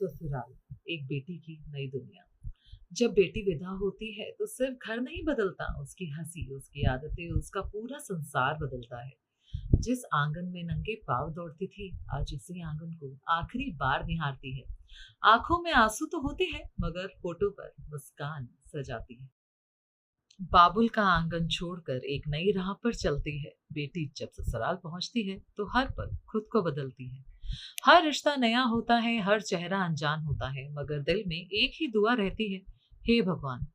ससुराल, एक बेटी की नई दुनिया। जब बेटी विदा होती है तो सिर्फ घर नहीं बदलता, उसकी हंसी, उसकी आदतें, उसका पूरा संसार बदलता है। जिस आंगन में नंगे पांव दौड़ती थी, आज उसी आंगन को आखिरी बार निहारती है। आंखों में आंसू तो होते हैं, मगर फोटो पर मुस्कान सजाती है। बाबुल का आंगन छोड़कर एक नई राह पर चलती है। बेटी जब ससुराल पहुंचती है तो हर पल खुद को बदलती है। हर रिश्ता नया होता है, हर चेहरा अनजान होता है, मगर दिल में एक ही दुआ रहती है, हे भगवान,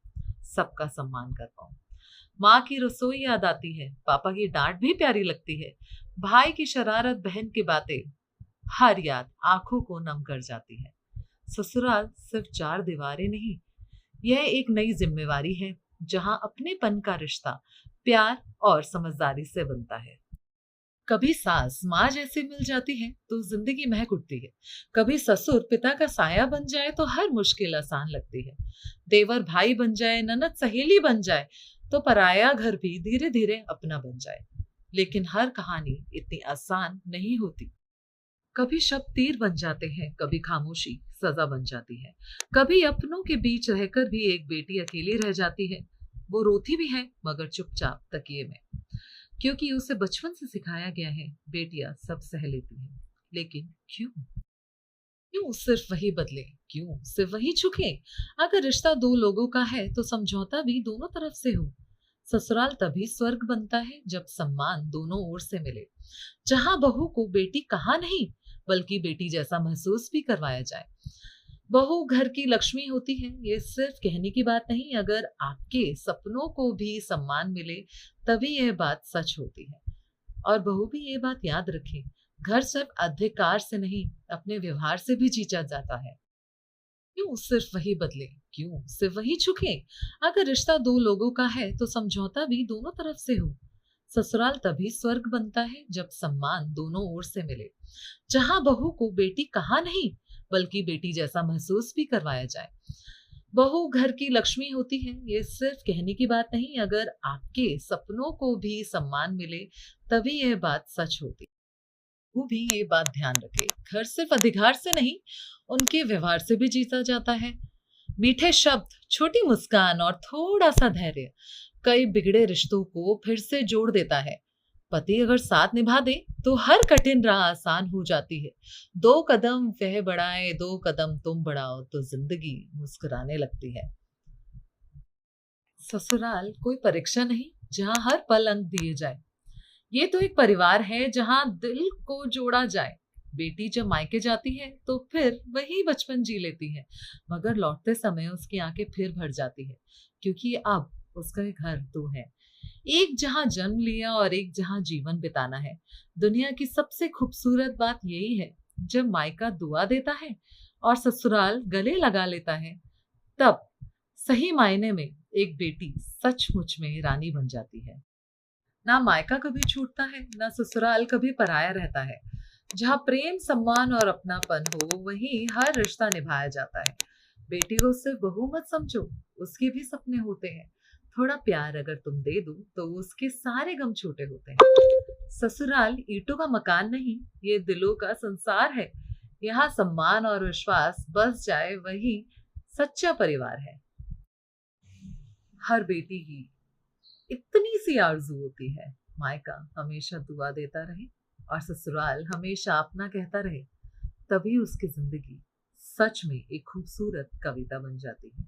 सबका सम्मान कर पाऊं। माँ की रसोई याद आती है, पापा की डांट भी प्यारी लगती है, भाई की शरारत, बहन की बातें, हर याद आंखों को नम कर जाती है। ससुराल सिर्फ चार दीवारें नहीं, यह एक नई जिम्मेवारी है, जहां अपनेपन का रिश्ता प्यार और समझदारी से बनता है। कभी सास माँ जैसे मिल जाती है तो जिंदगी महक उठती है। कभी ससुर पिता का साया बन जाए तो हर मुश्किल आसान लगती है। देवर भाई बन जाए, ननद सहेली बन जाए, तो पराया घर भी धीरे धीरे अपना बन जाए। लेकिन हर कहानी इतनी आसान नहीं होती। कभी शब्द तीर बन जाते हैं, कभी खामोशी सजा बन जाती है। कभी अपनों के बीच रहकर भी एक बेटी अकेली रह जाती है। वो रोती भी है, मगर चुपचाप तकिए में, क्योंकि उसे बचपन से सिखाया गया है, बेटियां सब सह लेती हैं। लेकिन क्यों? क्यों सिर्फ वही बदले? क्यों सिर्फ वही झुके? अगर रिश्ता दो लोगों का है तो समझौता भी दोनों तरफ से हो। ससुराल तभी स्वर्ग बनता है जब सम्मान दोनों ओर से मिले, जहां बहू को बेटी कहा नहीं, बल्कि बेटी जैसा महसूस भी करवाया जाए। बहू घर की लक्ष्मी होती है, ये सिर्फ कहने की बात नहीं। अगर आपके सपनों को भी सम्मान मिले, तभी यह बात सच होती है। और बहू भी ये बात याद रखे, घर सिर्फ अधिकार से नहीं, अपने व्यवहार से भी जीता जाता है। क्यों सिर्फ वही बदले? क्यों सिर्फ वही झुके? अगर रिश्ता दो लोगों का है तो समझौता भी दोनों तरफ से हो। ससुराल तभी स्वर्ग बनता है जब सम्मान दोनों ओर से मिले, जहां बहू को बेटी कहा नहीं, बल्कि बेटी जैसा महसूस भी करवाया जाए। बहू घर की लक्ष्मी होती है, ये सिर्फ कहने की बात नहीं। अगर आपके सपनों को भी सम्मान मिले, तभी यह बात सच होती। वो भी ये बात ध्यान रखे, घर सिर्फ अधिकार से नहीं, उनके व्यवहार से भी जीता जाता है। मीठे शब्द, छोटी मुस्कान और थोड़ा सा धैर्य कई बिगड़े रिश्तों को फिर से जोड़ देता है। पति अगर साथ निभा दे तो हर कठिन राह आसान हो जाती है। दो कदम वह बढ़ाए, दो कदम तुम बढ़ाओ, तो जिंदगी मुस्कुराने लगती है। ससुराल कोई परीक्षा नहीं, जहां हर पल अंक दिए जाए। ये तो एक परिवार है जहां दिल को जोड़ा जाए। बेटी जब मायके जाती है तो फिर वही बचपन जी लेती है, मगर लौटते समय उसकी आंखें फिर भर जाती है, क्योंकि अब उसका एक घर तो है। एक जहां जन्म लिया और एक जहां जीवन बिताना है। दुनिया की सबसे खूबसूरत बात यही है, जब मायका दुआ देता है और ससुराल गले लगा लेता है, तब सही मायने में एक बेटी सचमुच में रानी बन जाती है। ना मायका कभी छूटता है, ना ससुराल कभी पराया रहता है। जहाँ प्रेम, सम्मान और अपनापन हो, वहीं हर रिश्ता निभाया जाता है। बेटी को सिर्फ बहू मत समझो, उसके भी सपने होते हैं। थोड़ा प्यार अगर तुम दे दो तो उसके सारे गम छोटे होते हैं। ससुराल ईंटों का मकान नहीं, ये दिलों का संसार है। यहाँ सम्मान और विश्वास बस जाए, वही सच्चा परिवार है। हर बेटी की इतनी सी आरज़ू होती है, मायका हमेशा दुआ देता रहे और ससुराल हमेशा अपना कहता रहे। तभी उसकी जिंदगी सच में एक खूबसूरत कविता बन जाती है।